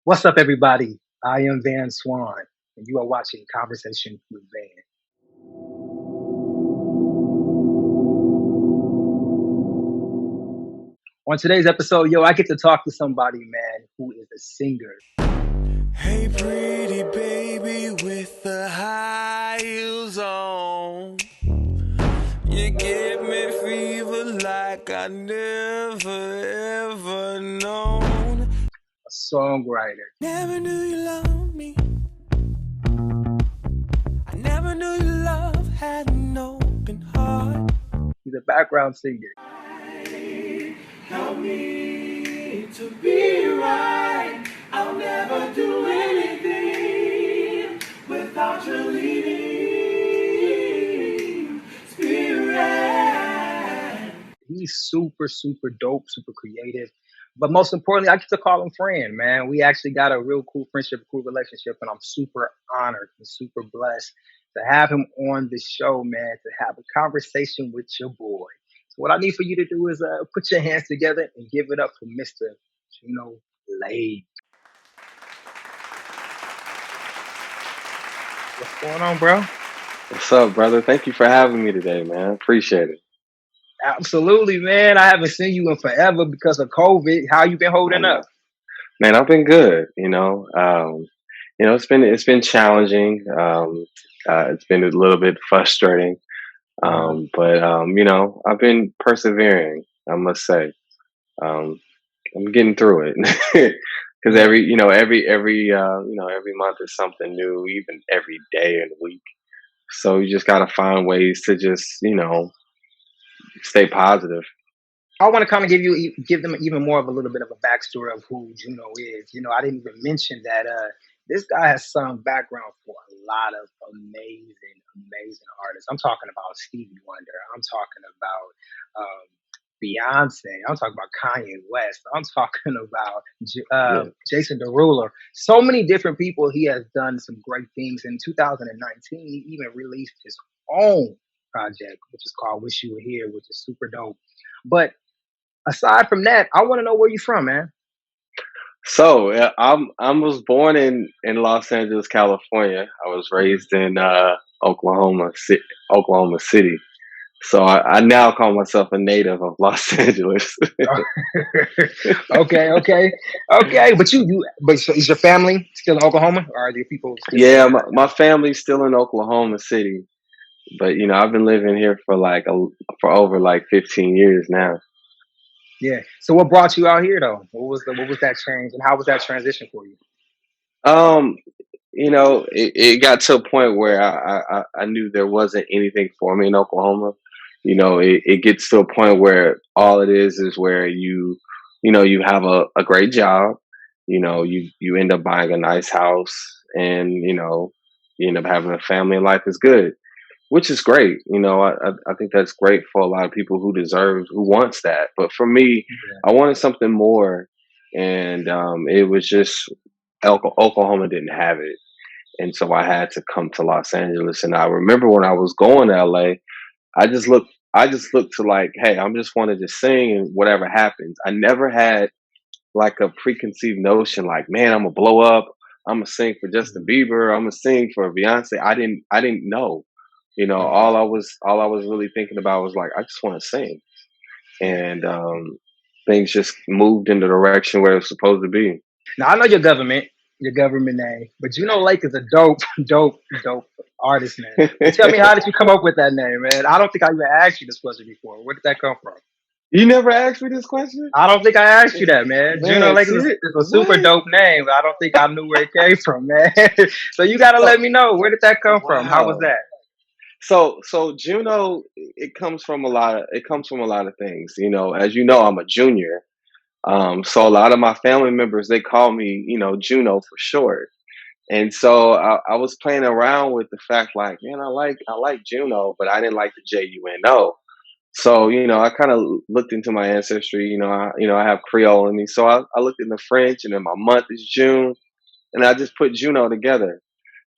What's up, everybody? I am Van Swan, and you are watching Conversation with Van. On today's episode, I get to talk to somebody, man, who is a singer. Hey, pretty baby with the high heels on. You give me fever like I never ever known. A songwriter. Never knew you loved me. I never knew your love had an open heart. He's a background singer. Help me to be right. I'll never do anything without your leading spirit. He's super, super dope, super creative. But most importantly, I get to call him friend, man. We actually got a real cool friendship, cool relationship, and I'm super honored and super blessed to have him on the show, man, to have a conversation with your boy. So what I need for you to do is put your hands together and give it up for Mr. Juneau Lake. What's going on, bro? What's up, brother? Thank you for having me today, man. Appreciate it. Absolutely, man. I haven't seen you in forever because of COVID. How you been I holding up? know, man. I've been good. It's been challenging. It's been a little bit frustrating, Uh-huh. but I've been persevering. I must say, um, I'm getting through it because Yeah. every month is something new, even every day and week. So you just got to find ways to just stay positive. I want to kind of give them even more of a little bit of a backstory of who Juno is. I didn't even mention that this guy has sung background for a lot of amazing, amazing artists. I'm talking about Stevie Wonder. I'm talking about Beyonce. I'm talking about Kanye West. I'm talking about Yeah, Jason Derulo. So many different people. He has done some great things. In 2019, he even released his own project, which is called "Wish You Were Here," which is super dope. But aside from that, I want to know where you from, man. So I was born in Los Angeles, California. I was Mhm. raised in Oklahoma City. So I now call myself a native of Los Angeles. Okay, okay, okay. But so is your family still in Oklahoma, or are your people still in? Yeah, my family's still in Oklahoma City, but I've been living here for over like 15 years now. Yeah. So what brought you out here, though? What was that change, and how was that transition for you? Um, it got to a point where I knew there wasn't anything for me in Oklahoma. It gets to a point where all it is where you have a great job. You end up buying a nice house, and you end up having a family, and life is good, which is great. I think that's great for a lot of people who wants that. But for me, Yeah. I wanted something more, and it was just Oklahoma didn't have it, and so I had to come to Los Angeles. And I remember when I was going to LA, I just looked. I just looked to like, hey, I'm just wanted to sing and whatever happens. I never had like a preconceived notion like, man, I'm gonna blow up. I'm gonna sing for Justin Mhm. Bieber. I'm gonna sing for Beyonce. I didn't know. Mhm. All I was really thinking about was like, I just want to sing, and things just moved in the direction where it's supposed to be. Now I know your government name, but Lake is a dope, dope, dope artist name. But tell me, how did you come up with that name, man? I don't think I even asked you this question before. Where did that come from? You never asked me this question? I don't think I asked you that, man. Juno Man, Lake is serious? a super What? dope name, but I don't think I knew where it came from, man. So you got to So let me know, where did that come from? How was wow. that? So Juno, it comes from a lot of things. As you know, I'm a junior. So a lot of my family members, they call me, Juno for short. And so I was playing around with the fact like, man, I like Juno, but I didn't like the Juno. So I kind of looked into my ancestry. I have Creole in me, so I looked into French, and then my month is June, and I just put Juno together.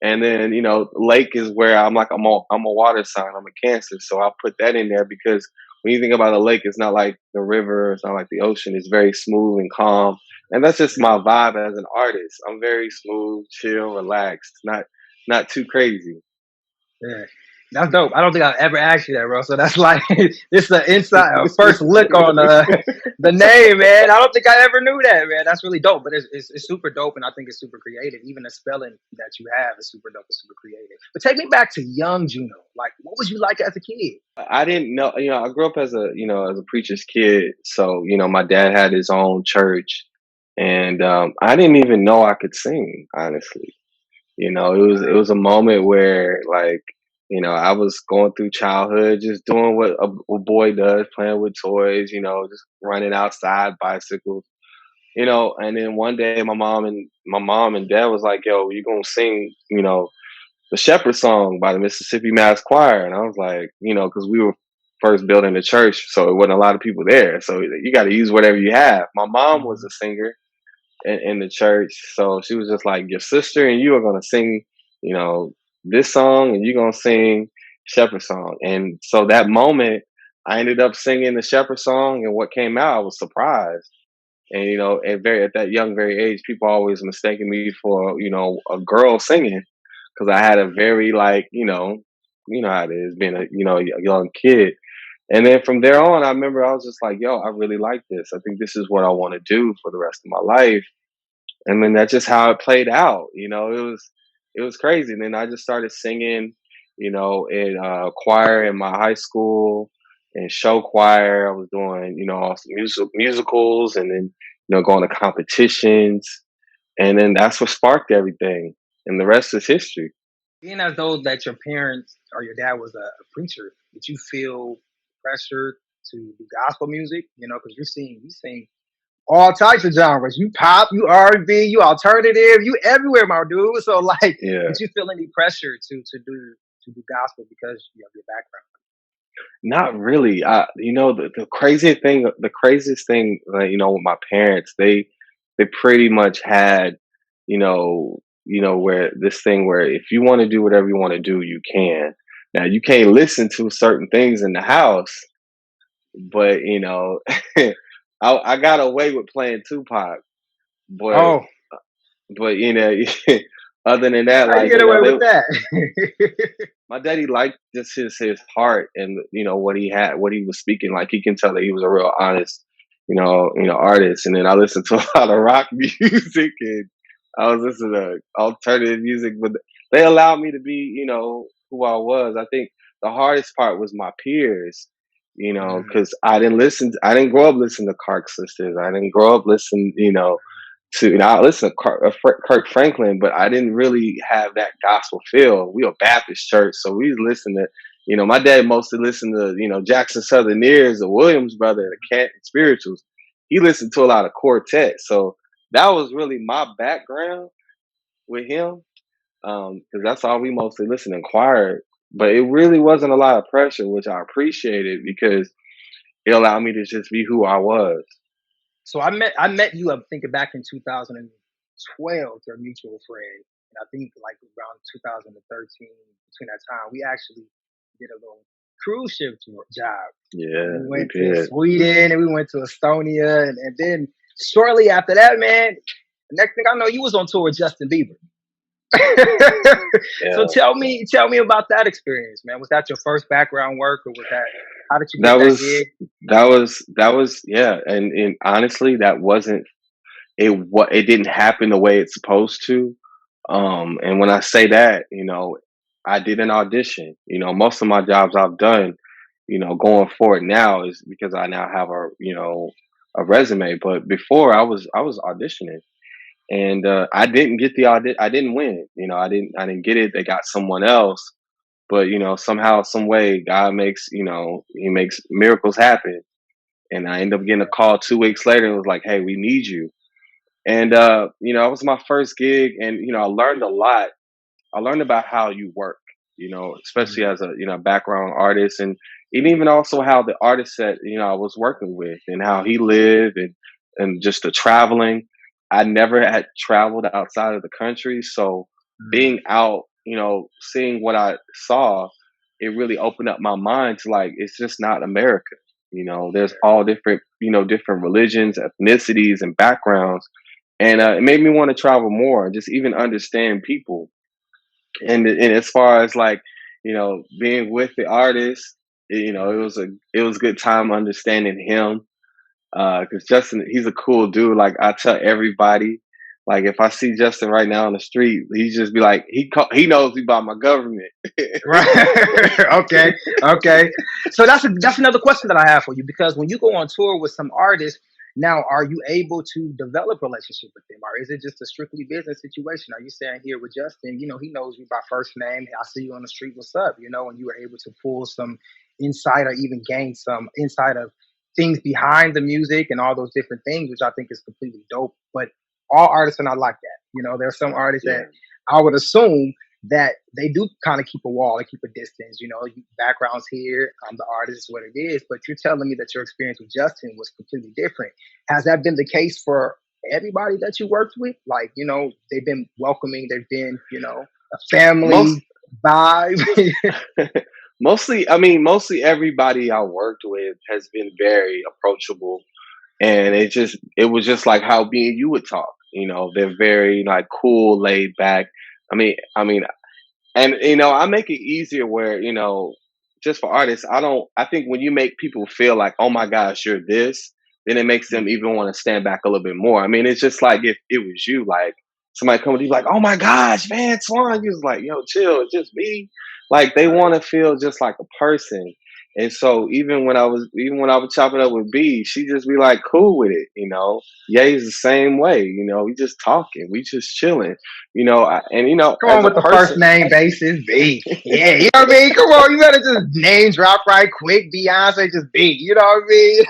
And then Lake is where I'm a water sign. I'm a Cancer, so I put that in there because when you think about a lake, it's not like the river, it's not like the ocean. It's very smooth and calm. and that's just my vibe as an artist. I'm very smooth, chill, relaxed, not too crazy. Yeah. That's dope. I don't think I've ever asked you that, bro. So that's like it's the inside first look on the name, man. I don't think I ever knew that, man. That's really dope. But it's super dope, and I think it's super creative. Even the spelling that you have is super dope and super creative. But take me back to young Juno. Like, what was you like as a kid? I didn't know, I grew up as a preacher's kid. So, my dad had his own church, and I didn't even know I could sing, honestly. It was a moment where, like, I was going through childhood, just doing what a boy does, playing with toys, just running outside, bicycles, and then one day my mom and dad was like, "Yo, you gonna sing, the Shepherd song by the Mississippi Mass Choir?" And I was like, because we were first building the church, so it wasn't a lot of people there. So you got to use whatever you have. My mom was Mhm. a singer in the church, so she was just like, "Your sister and you are gonna sing, you know, this song, and you're gonna sing Shepherd song." And so that moment, I ended up singing the Shepherd song, and what came out, I was surprised. And at that young very age, people always mistaken me for a girl singing because I had a very like how it is being a young kid. And then from there on, I remember I was just like, "Yo, I really like this. I think this is what I want to do for the rest of my life." And then that's just how it played out. It was crazy. And then I just started singing, in choir in my high school and show choir. I was doing, also musicals, and then going to competitions, and then that's what sparked everything. And the rest is history. Being as though that your parents or your dad was a preacher, did you feel pressure to do gospel music? Because you sing all types of genres. You pop, you R&B, you alternative, you everywhere, my dude. So like, Yeah. did you feel any pressure to do gospel because of your background? Not really. The craziest thing, like, with my parents, they pretty much had, where this thing where if you want to do whatever you want to do, you can. Now you can't listen to certain things in the house, but I got away with playing Tupac, but Oh, but other than that, how you like get away they with that? my daddy liked just his heart and what he had, what he was speaking. Like he can tell that he was a real honest, artist. And then I listened to a lot of rock music, and I was listening to alternative music, but they allowed me to be, who I was. I think the hardest part was my peers, Mm, because I didn't grow up listening to Clark Sisters. I didn't grow up listening, I listened to Kirk Franklin, but I didn't really have that gospel feel. We were Baptist church, so we listened to, my dad mostly listened to, Jackson Southerneers, the Williams brother, the Cat Spirituals. He listened to a lot of quartet, so that was really my background with him, because that's all we mostly listened in choir. But it really wasn't a lot of pressure, which I appreciated because it allowed me to just be who I was. So I met you. I'm thinking back in 2012 through a mutual friend, and I think like around 2013, between that time, we actually did a little cruise ship job. Yeah, We we went to did. Sweden and we went to Estonia, and then shortly after that, man, the next thing I know, you was on tour with Justin Bieber. So Yeah. tell me about that experience, man. Was that your first background work, or was that how did you That get that was gig? that was yeah, and honestly, that wasn't it. What it didn't happen the way it's supposed to. And when I say that, I did an audition. Most of my jobs I've done, going forward now is because I now have a resume. But before I was auditioning, and I didn't get the audit. I didn't win. I didn't get it. They got someone else. But somehow, some way, God makes He makes miracles happen. And I ended up getting a call 2 weeks later, and it was like, "Hey, we need you." And it was my first gig, and I learned a lot. I learned about how you work, especially Mhm. as a background artist, and even also how the artist that I was working with and how he lived, and just the traveling. I never had traveled outside of the country, so being Mm. out, seeing what I saw, it really opened up my mind to like it's just not America. There's all different religions, ethnicities, and backgrounds, and it made me want to travel more and just even understand people. And as far as like, being with the artist, Mhm. it was a good time understanding him. Because Justin, he's a cool dude. Like I tell everybody, like if I see Justin right now on the street, he just be like, he knows me by my government. Right. Okay. Okay. So that's another question that I have for you, because when you go on tour with some artists, now are you able to develop relationship with them, or is it just a strictly business situation? Are you saying here with Justin, he knows you by first name. I see you on the street. What's up? And you were able to pull some insight or even gain some insight of things behind the music and all those different things, which I think is completely dope. But all artists are not like that. There are some artists that Yeah. I would assume that they do kind of keep a wall, they keep a distance. Backgrounds here, the artist is what it is. But you're telling me that your experience with Justin was completely different. Has that been the case for everybody that you worked with? Like, they've been welcoming, they've been, a Most family vibe. mostly, I mean, mostly everybody I worked with has been very approachable, and it was just like how me and you would talk. They're very like cool, laid back. I mean, and I make it easier where just for artists, I think when you make people feel like, oh my gosh, you're this, then it makes them even want to stand back a little bit more. I mean, it's just like if it was you, like somebody coming to you like, oh my gosh, Van Swan, you was like, yo, chill, it's just me. Like they Right. want to feel just like a person. And so even when I was chopping up with B, she just be like cool with it. Ye's the same way. We just talking, we just chilling. And Come as on a with the first person, name basis, B. Yeah, you know what I mean? Come on, you better just name drop right quick. Beyonce, just B. You know what I mean?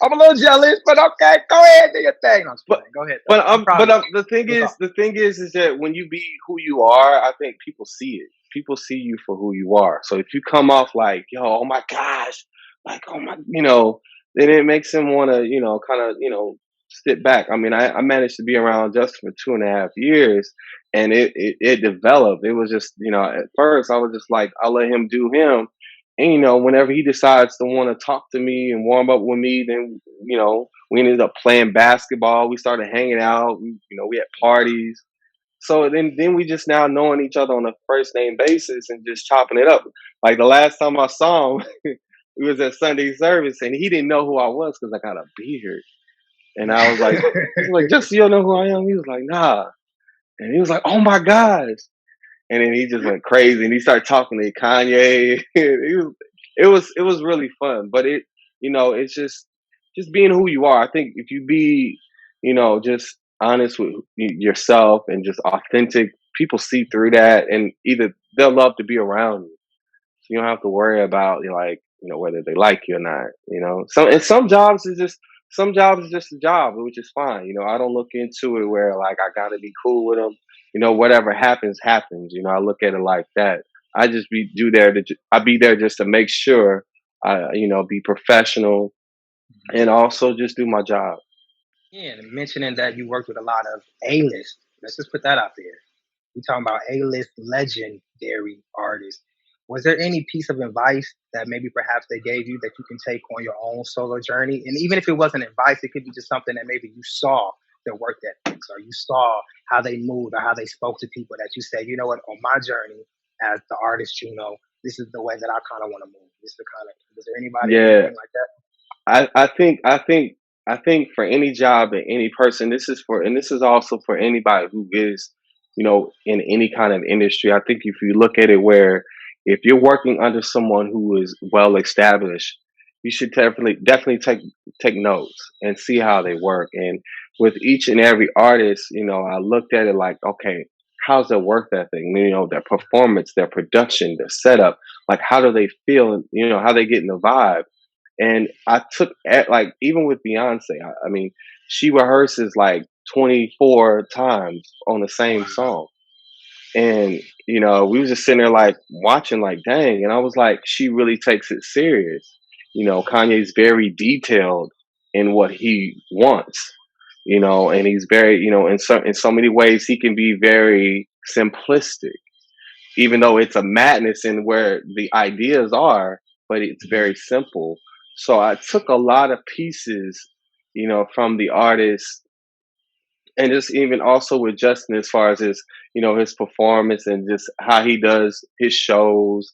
I'm a little jealous, but okay, go ahead, do your thing. No, I'm just but playing. Go ahead, though. but I'm proud of you. the thing What's is up? the thing is that when you be who you are, I think people see it. People see you for who you are. So if you come off like, yo, oh my gosh, like oh my, then it makes them want to, kind of, sit back. I mean, I managed to be around Justin for 2.5 years, and it developed. It was just, at first I was just like, I'll let him do him. And whenever he decides to want to talk to me and warm up with me, then we ended up playing basketball. We started hanging out. We had parties. So then we just now knowing each other on a first name basis and just chopping it up. Like the last time I saw him, it was at Sunday service, and he didn't know who I was because I got a beard. And I was like, just so you know who I am. He was like, nah. And he was like, oh my gosh. And then he just went crazy and he started talking to Kanye. It was really fun. But it's just being who you are. I think if you be, just honest with yourself and just authentic, people see through that, and either they'll love to be around you. So you don't have to worry about whether they like you or not. Some jobs is just a job, which is fine. I don't look into it where like I gotta be cool with them. Whatever happens, happens. I look at it like that. I be there just to make sure I be professional and also just do my job. Yeah, and mentioning that you worked with a lot of A-list. Let's just put that out there. We talking about A-list legendary artists. Was there any piece of advice that maybe perhaps they gave you that you can take on your own solo journey? And even if it wasn't advice, it could be just something that maybe you saw their work ethics, or you saw how they moved or how they spoke to people, that you said, you know what, on my journey as the artist, this is the way that I kind of want to move. This is the kind of, was there anybody or Yeah, anything like that? I think for any job and any person, this is also for anybody who is, in any kind of industry. I think if you look at it where if you're working under someone who is well established, you should definitely take notes and see how they work. And with each and every artist, I looked at it like, okay, how's their work ethic? Their performance, their production, their setup. Like, how do they feel? How they get in the vibe. And I took like even with Beyonce, I mean, she rehearses like 24 times on the same Wow. song. And we was just sitting there like watching, like, dang. And I was like, she really takes it serious. Kanye's very detailed in what he wants. And he's very, in so many ways he can be very simplistic, even though it's a madness in where the ideas are, but it's Mhm. very simple. So I took a lot of pieces, from the artist, and just even also with Justin as far as his, his performance and just how he does his shows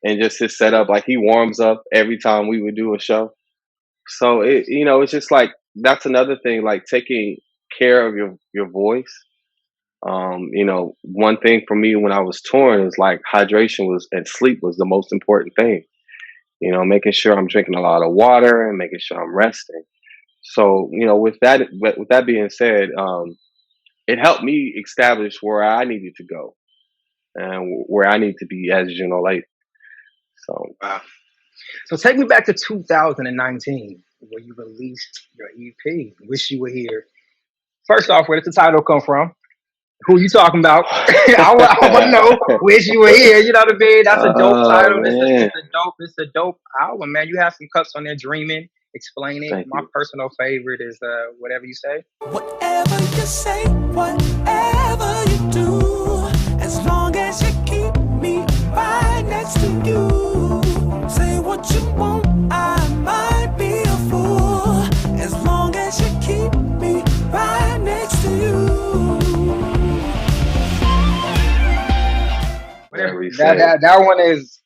and just his setup. Like he warms up every time we would do a show. So it's just like that's another thing, like taking care of your voice. One thing for me when I was touring is like hydration was and sleep was the most important thing. Making sure I'm drinking a lot of water and making sure I'm resting. So, with that being said, it helped me establish where I needed to go and where I need to be as Juneau Lake. So, Wow. So take me back to 2019, where you released your EP, "Wish You Were Here." First off, where did the title come from? Who you talking about? I want to know. Wish You Were Here. You know what I mean? That's a dope oh title. man, It's a dope album, man. You have some cuts on there. Dreaming, Explain It. thank My you. personal favorite is Whatever You Say. Whatever you say, whatever you do, as long as you keep me right next to you. Say what you want, I might be a fool, as long as you keep me right next to you. Whatever. Whatever you That say, that that one is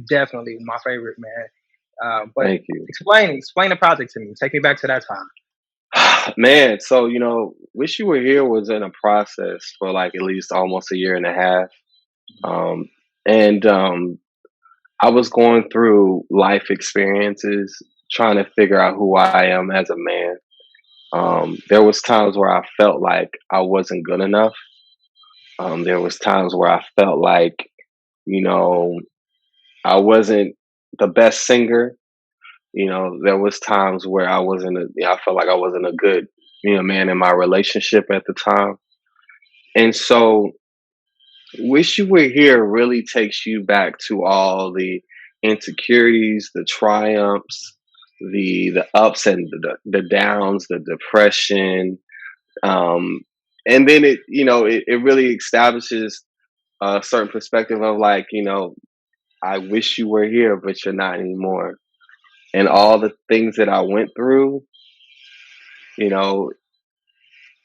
definitely my favorite, man. But thank you. explain the project to me. Take me back to that time. Man, so Wish You Were Here was in a process for like at least almost a year and a half. Um, and I was going through life experiences, trying to figure out who I am as a man. There was times where I felt like I wasn't good enough. There was times where I felt like, you know, I wasn't the best singer. There was times where I wasn't. I felt like I wasn't a good, man in my relationship at the time. And so, Wish You Were Here really takes you back to all the insecurities, the triumphs, the ups and the downs, the depression, um, and then it really establishes a certain perspective of like I wish you were here, but you're not anymore, and all the things that I went through, you know,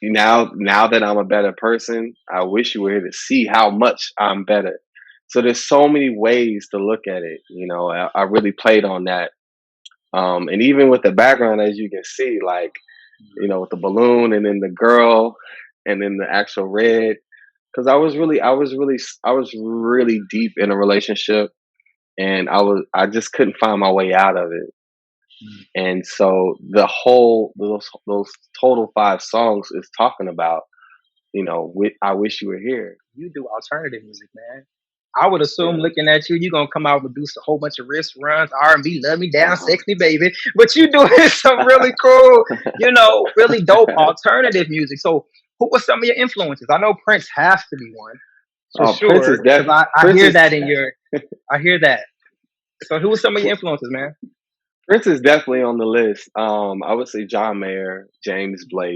now that I'm a better person, I wish you were here to see how much I'm better. So there's so many ways to look at it. I really played on that. And even with the background, as you can see, like, with the balloon and then the girl and then the actual red. Cause I was really deep in a relationship and I just couldn't find my way out of it. And so those total 5 songs is talking about, I wish you were here. You do alternative music, man. I would assume Yeah. looking at you, you're gonna come out with do a whole bunch of wrist runs, R&B, love me down, Uh-huh. sex me, baby. But you doing some really cool, really dope alternative music. So, who were some of your influences? I know Prince has to be one for Oh, Prince is sure, because I Prince hear is that I hear that. So, who were some of your influences, man? Prince is definitely on the list. I would say John Mayer, James Blake,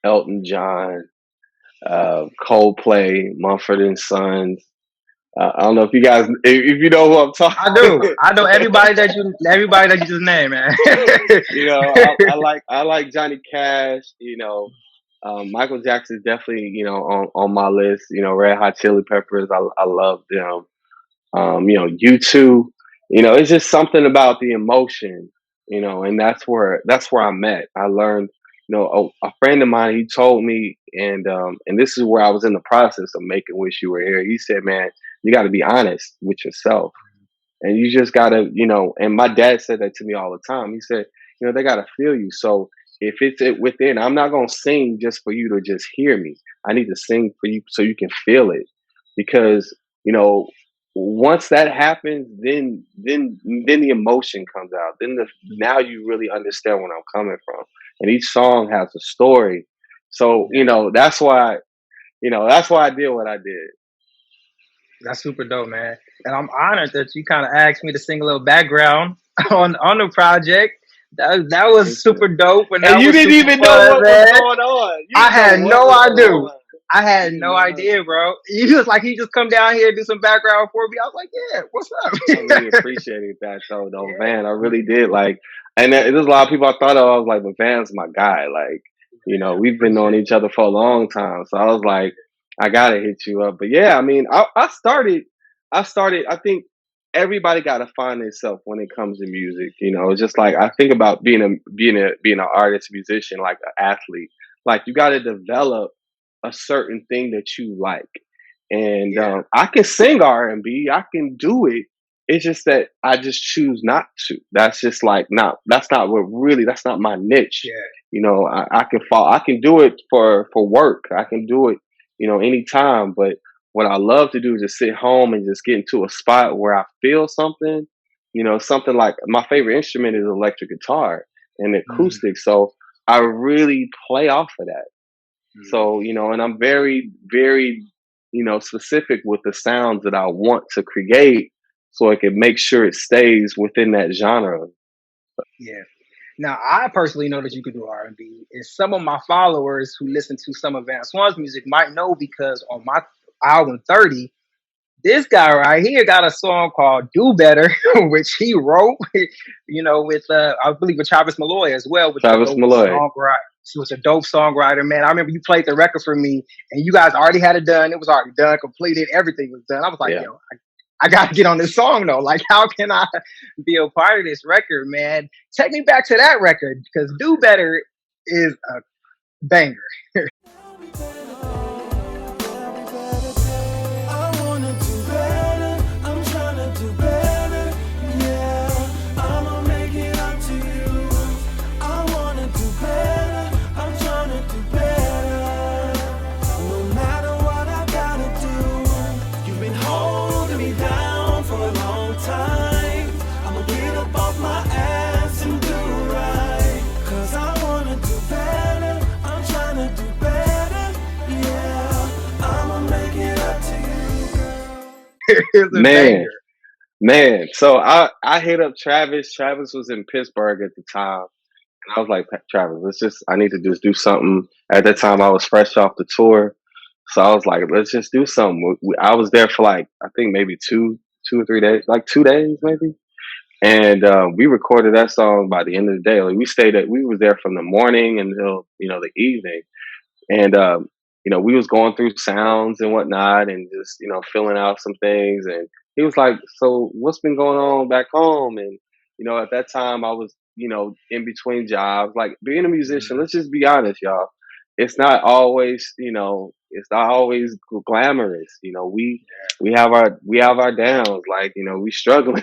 Elton John, Coldplay, Mumford and Sons. I don't know if you guys, if you know who I'm I talking. do. I know everybody that you just named, man. I like Johnny Cash. Michael Jackson is definitely on my list. Red Hot Chili Peppers. I love them. U2. It's just something about the emotion. And that's where I'm at. I learned. A friend of mine, he told me, and this is where I was in the process of making Wish You Were Here. He said, "Man, you got to be honest with yourself." And you just gotta, and my dad said that to me all the time. He said, they gotta feel you. So if it's within, I'm not gonna sing just for you to just hear me. I need to sing for you so you can feel it. Because, you know, once that happens, then the emotion comes out. Now you really understand where I'm coming from. And each song has a story. So, that's why I did what I did. That's super dope, man. And I'm honored that you kind of asked me to sing a little background on the project. That was Thank you. super dope, and And that you was didn't super even know fun, what was man. going on. You I didn't know had what no was going idea. on. I had You did no not. idea, bro. You was like, he just come down here and do some background for me. I was like, yeah, what's I really up? appreciated that though, Yeah, Van. I really did. Like, and there's a lot of people I thought of. I was like, but Van's my guy. Like, We've been knowing Appreciate each other for a long time. So I was like, I gotta hit you up. But yeah, I mean, I think everybody gotta find themselves when it comes to music. It's just like I think about being an artist, musician, like an athlete. Like you gotta develop a certain thing that you like. And Yeah, I can sing R&B, I can do it. It's just that I just choose not to. That's just like not. That's not what really. That's not my niche. yeah. I can fall. I can do it for work. I can do it. Anytime. But what I love to do is just sit home and just get into a spot where I feel something. Something like my favorite instrument is electric guitar and Mm, acoustic. So I really play off of that. mm. So, and I'm very, very, specific with the sounds that I want to create so I can make sure it stays within that genre. Yeah. Now, I personally know that you can do R&B, and some of my followers who listen to some of Van Swan's music might know because on my album 30, this guy right here got a song called "Do Better," which he wrote, with I believe with Travis Malloy as well, which is a Travis dope Malloy. songwriter. So it's a dope songwriter, man. I remember you played the record for me, and you guys already had it done. It was already done, completed, everything was done. I was like, Yeah. yo, I got to get on this song though. Like, how can I be a part of this record, man? Take me back to that record because "Do Better" is a banger. I wanna do better. I'm trying to do better. Yeah, I'ma make it up to you. I wanna do better. I'm trying to do better. No matter what I gotta do, you've been holding me down for a long time. I'ma get up off my ass and do right. 'Cause I wanna do better. I'm trying to do better. Yeah, I'ma make it up to you, girl. It's a Man, banger. man. So I hit up Travis. Travis was in Pittsburgh at the time. And I was like, Travis, I need to just do something. At that time, I was fresh off the tour. So I was like, let's just do something. I was there for like, I think maybe 2 or 3 days, like 2 days maybe. And we recorded that song by the end of the day. Like we was there from the morning until, the evening. And we was going through sounds and whatnot and just, filling out some things. And he was like, so what's been going on back home? And at that time I was, in between jobs. Like being a musician, Mhm. let's just be honest, y'all, it's not always, it's not always glamorous. We have our downs. Like, we struggling.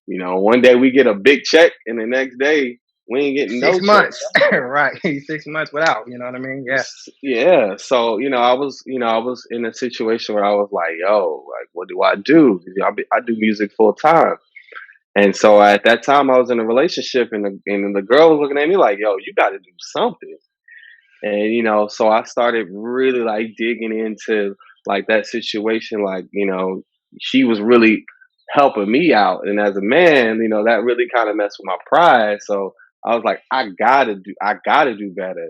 One day we get a big check and the next day we ain't getting no Six check. months, right? 6 months without. You know what I mean? Yeah. Yeah. So, I was in a situation where I was like, yo, like, what do I do? I do music full time. And so at that time I was in a relationship and the girl was looking at me like, yo, you got to do something. And, so I started really like digging into like that situation. Like, she was really helping me out. And as a man, that really kind of messed with my pride. So I was like, I gotta do better.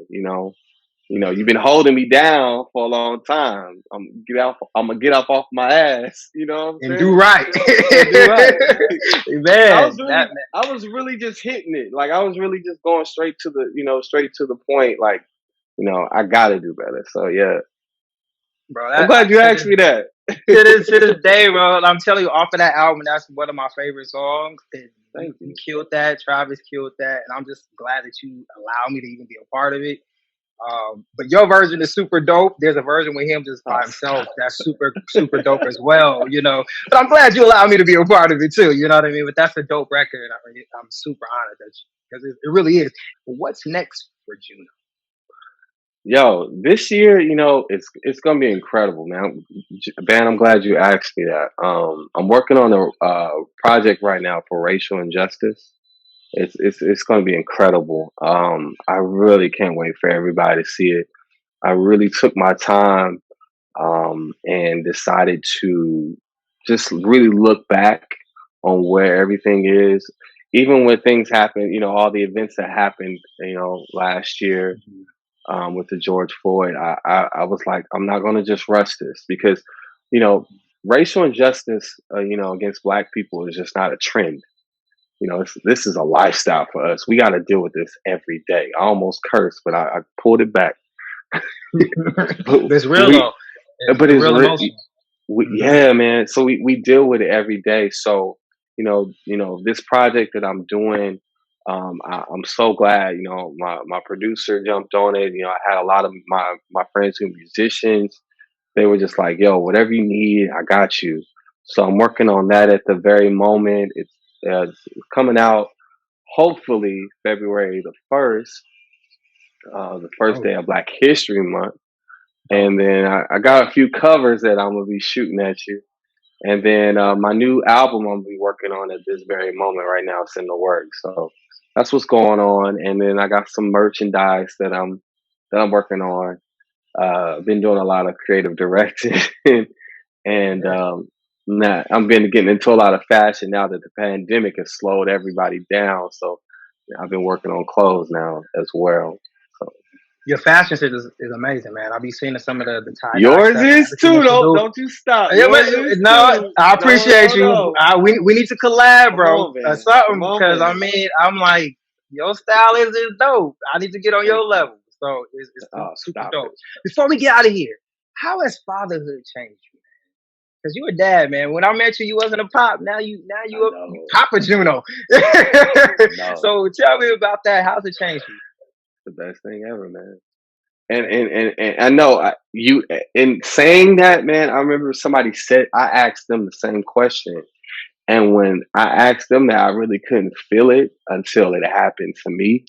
You've been holding me down for a long time. I'm gonna get up off my ass. You know what And I'm do saying? right, And do right. I man. was That really, I was really just hitting it. Like I was really just going straight to the point. Like, I gotta do better. So yeah, bro. I'm That glad you to asked this me that. to this day, bro. I'm telling you, off of that album, that's one of my favorite songs. And you, Thank you you. killed that. Travis killed that, and I'm just glad that you allow me to even be a part of it. But your version is super dope. There's a version with him just by Oh. himself that's super super dope as well. But I'm glad you allowed me to be a part of it too. You know what I mean? But that's a dope record. I'm super honored that you because it really is. But what's next for Juno? Yo, this year, it's gonna be incredible, man. Ben, I'm glad you asked me that. I'm working on a project right now for racial injustice. It's gonna be incredible. I really can't wait for everybody to see it. I really took my time and decided to just really look back on where everything is, even when things happen. All the events that happened, last year Mhm. with the George Floyd, I was like, I'm not going to just rush this because, you know, racial injustice, against Black people is just not a trend. this is a lifestyle for us. We got to deal with this every day. I almost cursed, but I pulled it back. But It's real we, though. It's but a it's real emotion. Hmm. yeah, man. So we deal with it every day. So this project that I'm doing, I'm so glad. My producer jumped on it. I had a lot of my friends who are musicians. They were just like, "Yo, whatever you need, I got you." So I'm working on that at the very moment. It's coming out hopefully February the first Dope, day of Black History Month. dope. And then I got a few covers that I'm gonna be shooting at you. And then my new album I'm gonna be working on at this very moment right now. It's in the works. So that's what's going on. And then I got some merchandise that I'm working on. Been doing a lot of creative directing, and Yeah. I'm been getting into a lot of fashion now that the pandemic has slowed everybody down. So yeah, I've been working on clothes now as well. So Your fashion shit is amazing, man. I'll be seeing some of the tie dye yours stuff and is everything too. that you Don't do. don't you stop. Yeah, but Yours is no, too. I No, appreciate no, you. no. We need to collab, Come bro, on, or man. Come something. on, Because I man. mean, I'm like, your style is dope. I need to get on Thank your you. level. So it's Oh, super stop dope. it. Before we get out of here, how has fatherhood changed you? Because you a dad, man. When I met you, you wasn't a pop. Now you I you know. Papa Juno. I know. So tell me about that. How's it changed you? The best thing ever, man. And I know you in saying that, man. I remember somebody said I asked them the same question, and when I asked them that, I really couldn't feel it until it happened to me.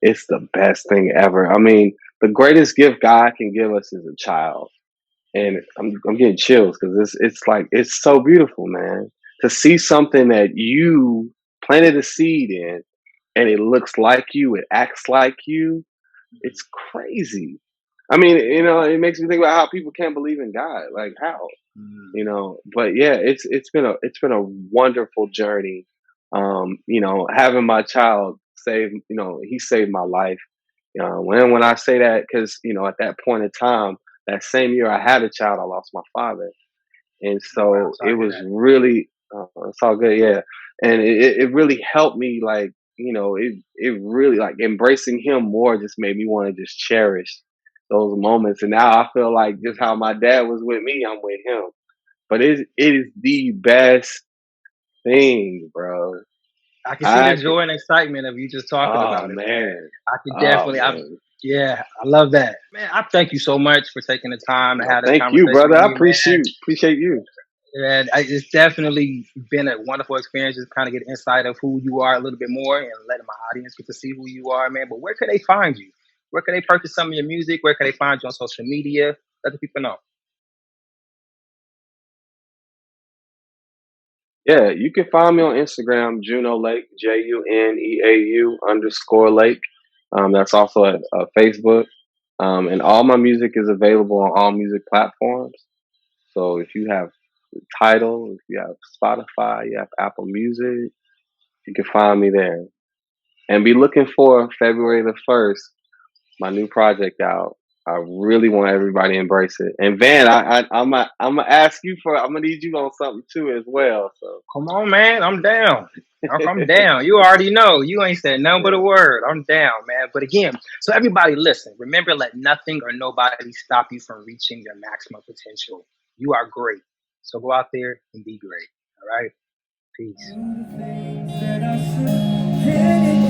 It's the best thing ever. I mean, the greatest gift God can give us is a child, and I'm getting chills because it's like it's so beautiful, man, to see something that you planted a seed in, and it looks like you, it acts like you. It's crazy. I mean, it makes me think about how people can't believe in God. Like how, Mm. But yeah, it's been a wonderful journey. Having my child he saved my life. When I say that, because at that point in time, that same year I had a child, I lost my father, and Oh wow, so it sorry to hear was that. really it's all good, yeah. And it really helped me, like it really, like, embracing him more just made me want to just cherish those moments. And now I feel like just how my dad was with me, I'm with him. But it is the best thing, bro. I can see the I can, joy and excitement of you just talking oh about it, man. man, I could oh definitely, man. yeah, I love that, man. I thank you so much for taking the time to No, have this thank you, conversation brother. with I me, man. appreciate you. And it's definitely been a wonderful experience just kind of get insight of who you are a little bit more and letting my audience get to see who you are, man. But where can they find you? Where can they purchase some of your music? Where can they find you on social media? Let the people know. Yeah, you can find me on Instagram, Juneau Lake, JUNEAU_Lake. That's also at Facebook. And all my music is available on all music platforms. So if you have Tidal, if you have Spotify, you have Apple Music, you can find me there. And be looking for February the 1st, my new project out. I really want everybody to embrace it. And Van, I'm gonna ask you I'm gonna need you on something too as well. So Come on, man. I'm down. I'm down. You already know. You ain't said nothing but a yeah, word. I'm down, man. But again, so everybody listen. Remember, let nothing or nobody stop you from reaching your maximum potential. You are great. So go out there and be great. All right. Peace. Things that I said,